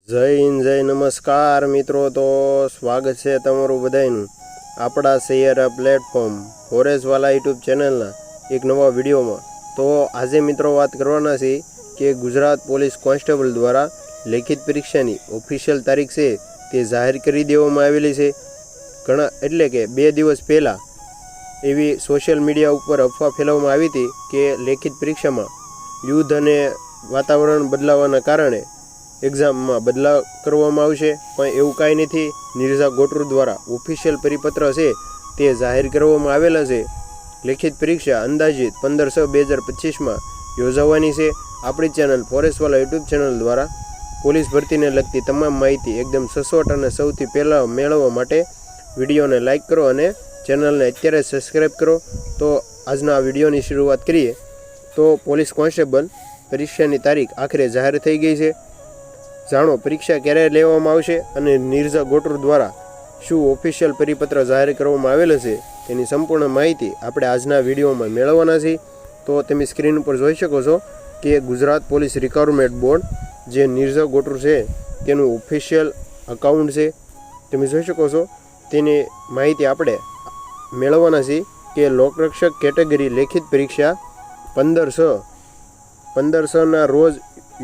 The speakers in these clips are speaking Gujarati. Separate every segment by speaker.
Speaker 1: જય હિન્દ, જય નમસ્કાર મિત્રો. તો સ્વાગત છે તમારું બધાનું આપણા શહેર પ્લેટફોર્મ ફોરેસ્ટવાલા યુટ્યુબ ચેનલના એક નવા વિડીયોમાં. તો આજે મિત્રો વાત કરવાના છે કે ગુજરાત પોલીસ કોન્સ્ટેબલ દ્વારા લેખિત પરીક્ષાની ઓફિશિયલ તારીખ છે તે જાહેર કરી દેવામાં આવેલી છે. ઘણા એટલે કે 2 દિવસ પહેલાં એવી સોશિયલ મીડિયા ઉપર અફવા ફેલાવવામાં આવી હતી કે લેખિત પરીક્ષામાં યુદ્ધ અને વાતાવરણ બદલાવાના કારણે એક્ઝામમાં બદલાવ કરવામાં આવશે, પણ એવું કાંઈ નથી. નિર્જા ગોટરુ દ્વારા ઓફિશિયલ પરિપત્ર છે તે જાહેર કરવામાં આવેલા છે. લેખિત પરીક્ષા અંદાજિત 15/6/2025માં યોજાવાની છે. આપણી ચેનલ ફોરેસ્ટવાલા યુટ્યુબ ચેનલ દ્વારા પોલીસ ભરતીને લગતી તમામ માહિતી એકદમ સચોટ અને સૌથી પહેલાં મેળવવા માટે વિડીયોને લાઇક કરો અને ચેનલને અત્યારે સબસ્ક્રાઈબ કરો. તો આજના વિડીયોની શરૂઆત કરીએ. તો પોલીસ કોન્સ્ટેબલ પરીક્ષાની તારીખ આખરે જાહેર થઈ ગઈ છે. જાણો પરીક્ષા ક્યારે લેવામાં આવશે અને નિર્જા ગોટરુ દ્વારા શું ઓફિશિયલ પરિપત્ર જાહેર કરવામાં આવેલો છે તેની સંપૂર્ણ માહિતી આપણે આજના વિડીયોમાં મેળવવાના છીએ. તો તમે સ્ક્રીન ઉપર જોઈ શકો છો કે ગુજરાત પોલીસ રિક્વાયરમેન્ટ બોર્ડ જે નિર્જા ગોટરુ છે તેનું ઓફિશિયલ અકાઉન્ટ છે. તમે જોઈ શકો છો તેની માહિતી આપણે મેળવવાના છીએ કે લોકરક્ષક કેટેગરી લેખિત પરીક્ષા 15/6/2025ના રોજ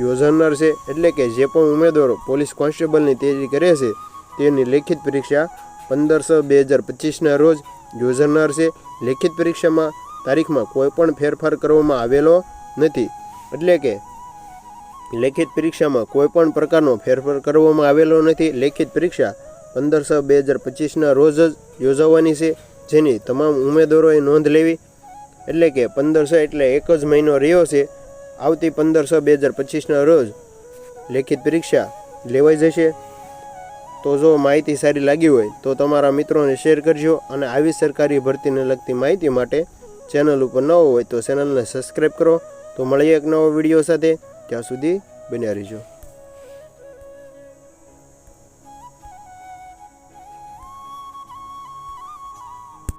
Speaker 1: યોજાનાર છે. એટલે કે જે પણ ઉમેદવારો પોલીસ કોન્સ્ટેબલની તૈયારી કરે છે તેની લેખિત પરીક્ષા 15/6/2025ના રોજ યોજાનાર છે. લેખિત પરીક્ષામાં તારીખમાં કોઈ પણ ફેરફાર કરવામાં આવેલો નથી. એટલે કે લેખિત પરીક્ષામાં કોઈ પણ પ્રકારનો ફેરફાર કરવામાં આવેલો નથી. લેખિત પરીક્ષા 15/6/2025ના રોજ જ યોજાવાની છે, જેની તમામ ઉમેદવારોએ નોંધ લેવી. એટલે કે 15/6 એટલે એક જ મહિનો રહ્યો છે. આવતી 15/6/2025ના રોજ લેખિત પરીક્ષા લેવાઈ જશે. તો જો માહિતી સારી લાગી હોય તો તમારા મિત્રોને શેર કરજો અને આવી સરકારી ભરતીને લગતી માહિતી માટે ચેનલ ઉપર ન હોય તો ચેનલને સબસ્ક્રાઈબ કરો. તો મળીએ એક નવો વિડીયો સાથે. ત્યાં સુધી બન્યા રહેજો.